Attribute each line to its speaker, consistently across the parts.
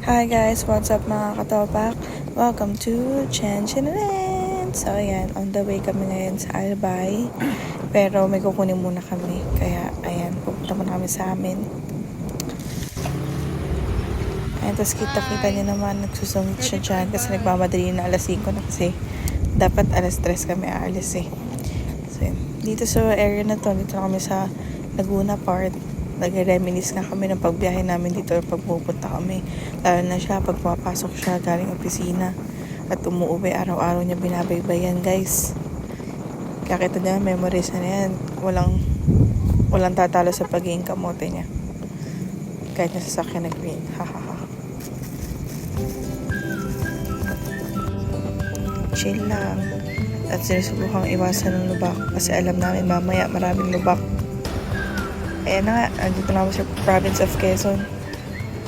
Speaker 1: Hi guys, what's up mga katopak? Welcome to Chen Chinanen! So ayan, on the way kami ngayon sa Albay. Pero may kukunin muna kami. Kaya ayan, pupunta muna kami sa amin. Ayan, tapos kita-kita niya naman, nagsusungit siya dyan kasi nagmamadali na alas 5 na kasi dapat alas 3 kami aalis eh. So yun, dito sa area na to, dito na kami sa Laguna part. Nag-reminis nga kami ng pagbiyahe namin dito pag pupunta kami. Lalo na siya pag pumapasok siya galing opisina at umuwi araw-araw niya binabaybayan guys. Kaya kita niya memories na yan. Walang tatalo sa pagiging kamote niya. Kahit nasa sasakyan na green. Hahaha. Chill lang. At sinusubukang iwasan ng lubak kasi alam namin mamaya maraming lubak. Ayan na nga, andito na ako sa province of Quezon.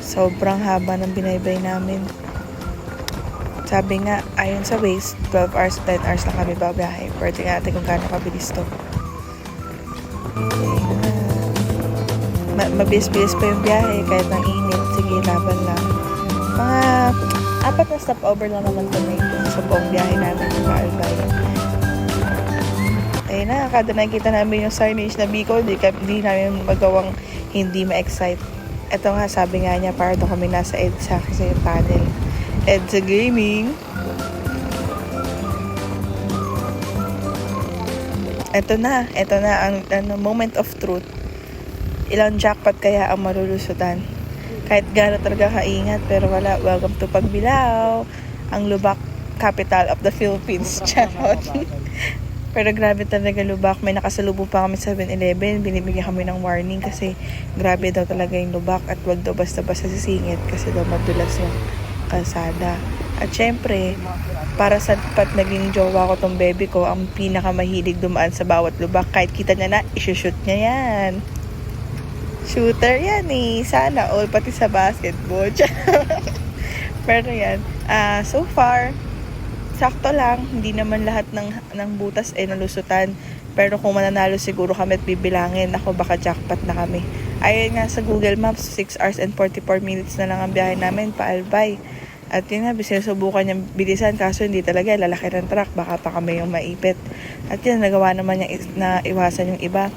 Speaker 1: Sobrang haba ng binaybay namin. Sabi nga, ayon sa Waze, 12 hours, 10 hours lang kami babiyahe. Pero tingnan natin kung gaano kabilis to. Mabilis-bilis pa yung biyahe kahit ang init. Sige, laban lang. Mga 4 na stopover lang naman kami sa buong biyahe namin sa Albay. Ayun na, kada nakikita namin yung signage na Bicol, di namin magawang hindi ma-excite. Ito nga, sabi nga niya, para daw kami nasa EDSA kasi yung panel. EDSA Gaming. Ito na ang moment of truth. Ilang jackpot kaya ang malulusutan? Kahit gano'n talaga kaingat, pero wala. Welcome to Pagbilao, ang Lubak capital of the Philippines. Charot. Pero grabe talaga Lubak. May nakasalubong pa kami sa 7-Eleven. Binibigyan kami ng warning kasi grabe daw talaga yung Lubak at wag daw basta-basta sisingit kasi daw madulas yung kalsada. At syempre, para sa pat naging jowa ko tong baby ko, ang pinakamahilig dumaan sa bawat Lubak. Kahit kita niya na, isushoot niya yan. Shooter yan eh. Sana all, pati sa basketball. Pero yan, so far, sakto lang, hindi naman lahat ng butas ay nalusutan. Pero kung mananalo siguro kami at bibilangin, ako baka jackpot na kami. Ayun nga sa Google Maps, 6 hours and 44 minutes na lang ang biyahe namin pa Albay. At yun nga, sinusubukan niyang bilisan kaso hindi talaga, lalaki ng truck, baka pa kami yung maipit. At yun, nagawa naman niya na iwasan yung iba.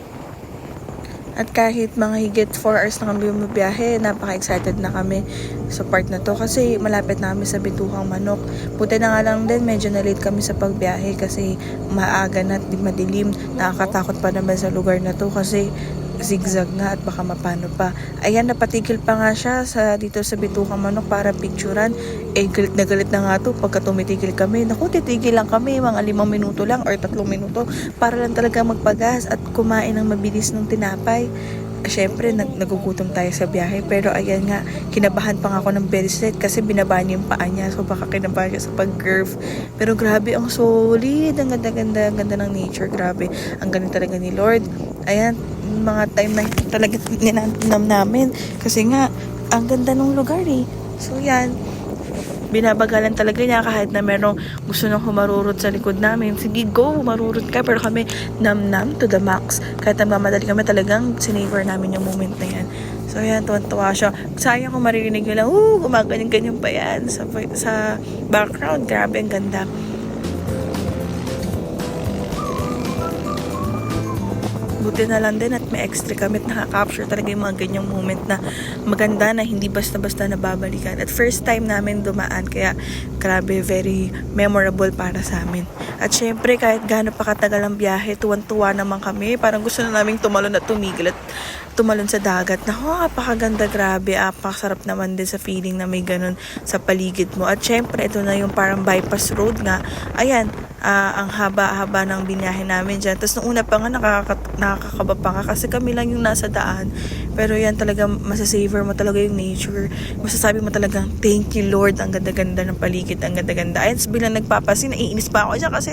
Speaker 1: At kahit mga higit 4 hours na kami bumibiyahe, napaka-excited na kami sa part na to kasi malapit na kami sa Bituhang Manok. Buti na nga lang din, medyo na-late kami sa pagbiyahe kasi maaga na at madilim. Nakakatakot pa naman sa lugar na to kasi zigzag nga at baka mapano pa. Ayan, napatigil pa nga siya dito sa Bituhang Manok para picturean. Galit na galit na nga to pagka tumitigil kami. Naku, titigil lang kami mga 5 minuto lang or 3 minuto para lang talaga magpagas at kumain ng mabilis ng tinapay. Syempre, nagugutom tayo sa biyahe. Pero ayan nga, kinabahan pa nga ako ng bracelet kasi binaba niya yung paa niya. So baka kinabahan siya sa pag-curve. Pero grabe, ang solid. Ang ganda-ganda ng nature. Grabe, ang galing talaga ni Lord. Ayan, mga time na talaga ninanam namin. Kasi nga, ang ganda ng lugar eh. So yan, binabagalan talaga niya kahit na merong gusto nang humarurot sa likod namin. Sige, go, humarurot ka. Pero kami, nam-nam to the max. Kahit nagmamadali kami, talagang sinavor namin yung moment na yan. So yan, tuwan-tuwa siya. Sayang kung maririnig nyo lang, gumaganyan-ganyan pa yan sa background. Grabe, ang ganda. Buti na lang din at may extra kami at nakaka-capture talaga yung mga ganyang moment na maganda na hindi basta-basta nababalikan. At first time namin dumaan kaya grabe, very memorable para sa amin. At syempre kahit gaano pa katagal ang biyahe, tuwan-tuwa naman kami. Parang gusto na namin tumalon at tumigil at tumalon sa dagat. Naku, apakaganda, grabe. Apakasarap naman din sa feeling na may ganun sa paligid mo. At syempre ito na yung parang bypass road nga. Ayan, ang haba-haba ng binahe namin dyan. Tapos nung una pa nga nakakakaba pa nga kasi kami lang yung nasa daan. Pero yan talaga, masasavor mo talaga yung nature. Masasabi mo talaga, thank you Lord, ang ganda-ganda ng paligid, ang ganda-ganda. Ayun, bilang nagpapasin, naiinis pa ako dyan kasi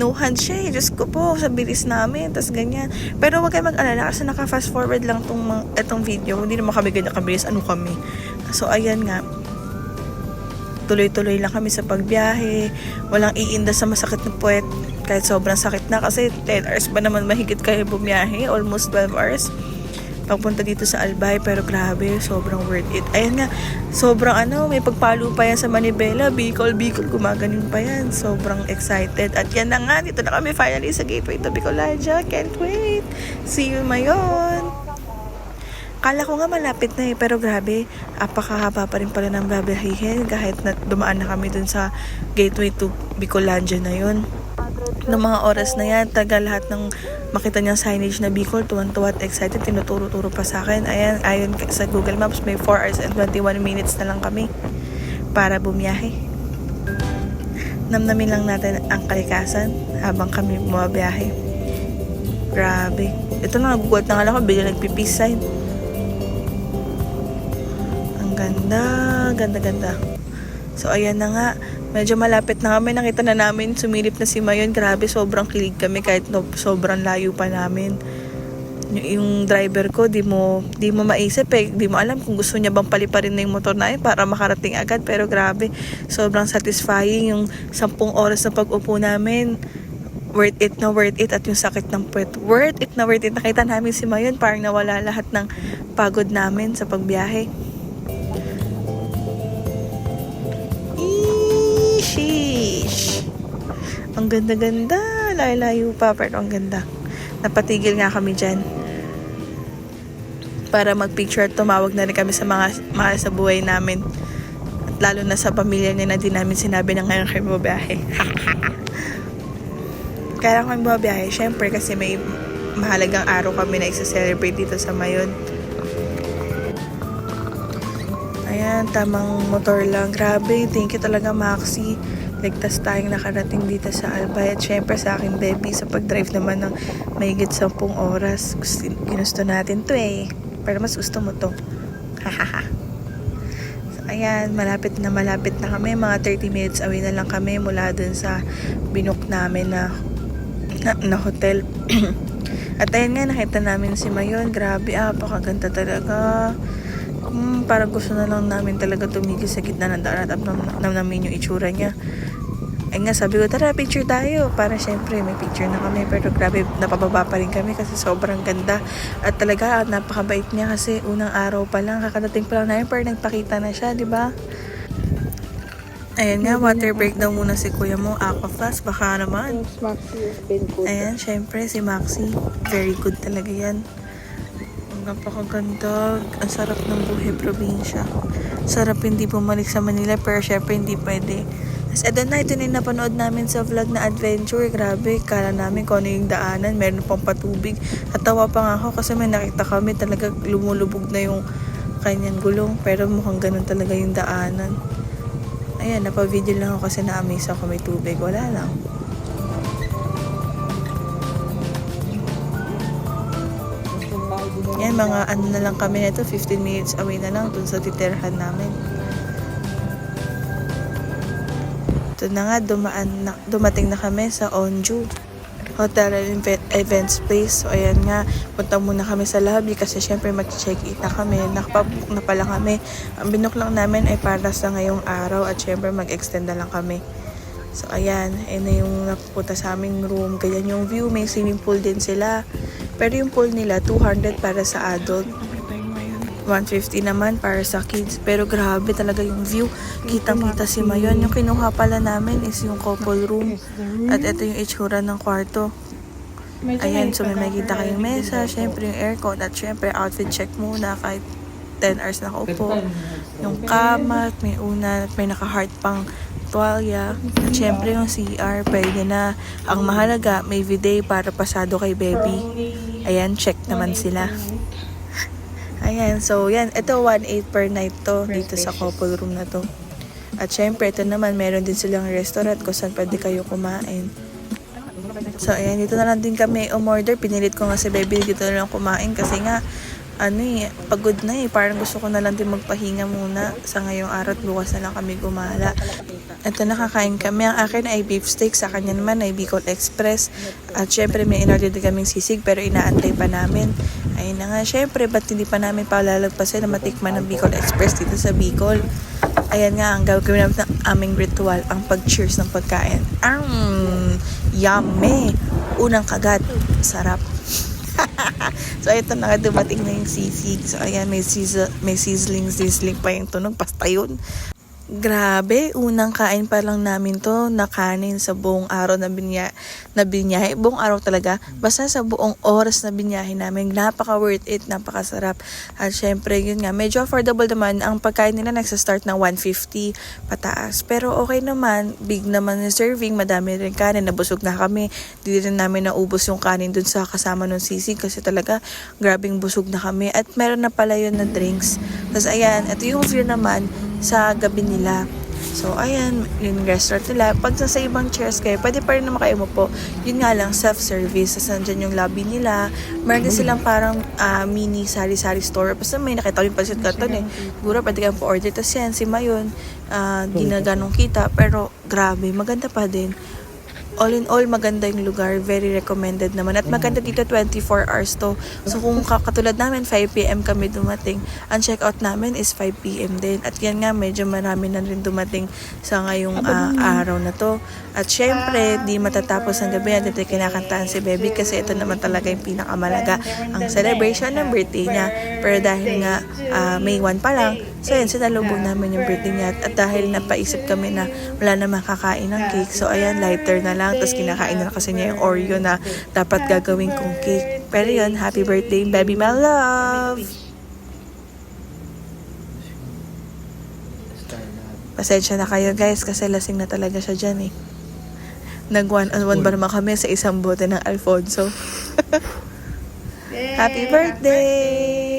Speaker 1: no hand siya eh. Diyos ko po, sa bilis namin, tas ganyan. Pero wag kayo mag-alala kasi naka-fast forward lang itong video. Hindi naman kami ganyan kabilis, ano kami. So ayan nga, tuloy-tuloy lang kami sa pagbiyahe. Walang iinda sa masakit na puwet. Kahit sobrang sakit na kasi 10 hours ba naman mahigit kayo bumiyahe. Almost 12 hours. papunta dito sa Albay, pero grabe, sobrang worth it. Ayan nga, sobrang may pagpalo pa yan sa Manibela, Bicol, gumaganon pa yan. Sobrang excited. At yan na nga, dito na kami finally sa gateway to Bicolandia. Can't wait. See you mayon. Kala ko nga malapit na pero grabe, apakahaba pa rin pala ng babiyahin kahit na dumaan na kami dun sa gateway to Bicolandia na yun. Ng mga oras na yan, taga lahat ng makita niyang signage na Bicol, tuwan-tuwa at excited, tinuturo-turo pa sa akin. Ayan, ayon sa Google Maps, may 4 hours and 21 minutes na lang kami para bumiyahe. Namnamin lang natin ang kalikasan habang kami bumabiyahe. Grabe. Ito na, nagugulat na nga ako, bigla nagpipeace sign. Ganda. So, ayan na nga. Medyo malapit na kami. Nakita na namin, sumilip na si Mayon. Grabe, sobrang kilig kami kahit sobrang layo pa namin. Yung driver ko, di mo maisip Di mo alam kung gusto niya bang paliparin na yung motor na para makarating agad. Pero grabe, sobrang satisfying yung 10 oras na pag-upo namin. Worth it. At yung sakit ng puwet, worth it. Nakita namin si Mayon, parang nawala lahat ng pagod namin sa pagbiyahe. Sheesh. Ang ganda-ganda. Layo-layo pa, pero ang ganda. Napatigil nga kami dyan para magpicture at tumawag na rin kami sa mga mahal sa buhay namin. At lalo na sa pamilya niya na di namin sinabi na ngayon kami bumabiyahe. Kaya lang kami bumabiyahe, syempre kasi may mahalagang araw kami na isa-celebrate dito sa Mayon. Ayan, tamang motor lang. Grabe, thank you talaga Maxi. Ligtas tayong nakarating dito sa Albay. At syempre sa aking baby sa pag-drive naman ng mahigit 10 oras. Ginusto natin to pero mas gusto mo to. Hahaha. So, ayan, malapit na kami. Mga 30 minutes away na lang kami mula dun sa binook namin na hotel. At ayan nga, nakita namin si Mayon. Grabe, pakaganda talaga. Parang gusto na lang namin talaga tumigil sa gitna ng daan at namin yung itsura niya. Ay nga, sabi ko, tara, picture tayo. Para syempre, may picture na kami. Pero grabe, napababa pa rin kami kasi sobrang ganda. At talaga, napakabait niya kasi unang araw pa lang, kakadating pa lang namin, pero nagpakita na siya, di ba? Ayan nga, water break daw muna si kuya mo. Aquafast, baka naman. Ayan, syempre, si Maxi. Very good talaga yan. Napakaganda. Ang sarap ng buhay probinsya. Sarap hindi bumalik sa Manila, pero syempre hindi pwede. Tapos ito na yung napanood namin sa vlog na adventure. Grabe, kala namin kung ano yung daanan. Meron pang patubig. At tawa pa nga ako kasi may nakita kami talaga lumulubog na yung kanyang gulong. Pero mukhang ganun talaga yung daanan. Ayan, napavideo lang ako kasi na-amaze ako may tubig. Wala lang. Yan, mga na lang kami nito, 15 minutes away na lang dun sa titirhan namin. Ito na nga, dumating na kami sa Onju Hotel and Events Place. So, ayan nga, punta muna kami sa lobby kasi syempre mag-check-in na kami. Nakapabook na pala kami. Ang binook lang namin ay para sa ngayong araw at syempre mag-extend na lang kami. So, ayan, na yung napupunta sa aming room. Ganyan yung view, may swimming pool din sila. Pero yung pool nila, 200 para sa adult. 150 naman para sa kids. Pero grabe talaga yung view. Kitang-kita si Mayon. Yung kinuha pala namin is yung couple room. At ito yung itsura ng kwarto. Ayan, so may makikita kayong mesa. Syempre yung aircon. At syempre outfit check muna kahit 10 hours nakaupo. Yung kama, at may una, at may naka-heart pang tuwalya. At syempre yung CR, pwede na. Ang mahalaga, may bidet para pasado kay baby. Ayan, check naman sila. Ayan, so yan. Ito, 1.8 per night to dito sa couple room na to. At syempre, ito naman, meron din silang restaurant kung saan pwede kayo kumain. So, ayan, dito na lang din kami umorder. Pinilit ko nga si baby dito na lang kumain kasi nga, pagod na parang gusto ko na lang din magpahinga muna sa ngayong araw at bukas na lang kami gumala. Ito, nakakain kami. Ang akin ay beef steak, sa kanya naman ay Bicol Express. At syempre may in-order din kaming sisig pero inaantay pa namin. Ayun na nga, syempre ba't hindi pa namin palalagpasin na matikman ng Bicol Express dito sa Bicol. Ayan nga, ang gagawin namin ng aming ritual, ang pag-cheers ng pagkain. Yummy! Unang kagat, sarap. So, ito na nga, dumating na yung sisig. So, ayan, may sizzling pa yung tunog. Basta yun. Grabe, unang kain pa lang namin to na kanin sa buong araw na binyahe. Buong araw talaga. Basta sa buong oras na binyahe namin. Napaka worth it, napakasarap. At syempre, yun nga, medyo affordable naman. Ang pagkain nila nagsa-start ng 150 pataas. Pero okay naman, big naman yung serving. Madami rin kanin, nabusog na kami. Di rin namin naubos yung kanin dun sa kasama ng sisig kasi talaga grabing busog na kami. At meron na pala yun na drinks. Tapos ayan, ito yung view naman sa gabi nila. So, ayan, yung restaurant nila. Pag sa ibang chairs kayo, pwede pa rin naman kayo po. Yun nga lang, self-service. Tapos nandyan yung lobby nila. Meron din silang parang mini sari-sari store. Basta may nakita ko yung pasit katon eh. Siguro pwede kayong po-order. Tapos yan, si Mayon, di na ganong kita. Pero, grabe, maganda pa din. All in all, maganda yung lugar. Very recommended naman. At maganda dito, 24 hours to. So, kung katulad namin, 5 p.m. kami dumating. Ang check-out namin is 5 p.m. din. At yan nga, medyo marami na rin dumating sa ngayong araw na to. At syempre, di matatapos ang gabi. Dito kinakantahan si Baby kasi ito naman talaga yung pinakamalaga. Ang celebration ng birthday niya. Pero dahil nga, May 1 pa lang, so yan, sinalubong namin yung birthday niya. At dahil napaisip kami na wala na makakain ng cake, so ayan, lighter na lang. Tapos kinakain na kasi niya yung Oreo na dapat gagawin kong cake. Pero yun, happy birthday, Baby, my love! Pasensya na kayo guys kasi lasing na talaga siya dyan eh. Nag 1-on-1 ba naman kami sa isang bote ng Alfonso. Happy birthday!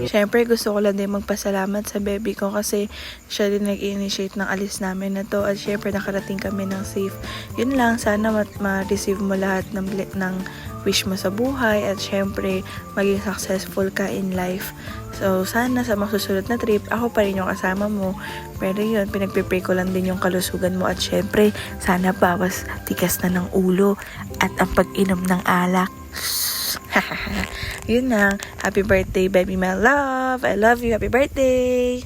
Speaker 1: Siyempre, gusto ko lang din magpasalamat sa baby ko kasi siya din nag-initiate ng alis namin na to. At siyempre, nakarating kami ng safe. Yun lang, sana ma-receive mo lahat ng wish mo sa buhay. At siyempre, maging successful ka in life. So, sana sa masusunod na trip, ako pa rin yung kasama mo. Pero yun, pinagpipray ko lang din yung kalusugan mo. At syempre, sana bawas tigas na ng ulo at ang pag-inom ng alak. Yun lang. Happy birthday, baby, my love. I love you. Happy birthday.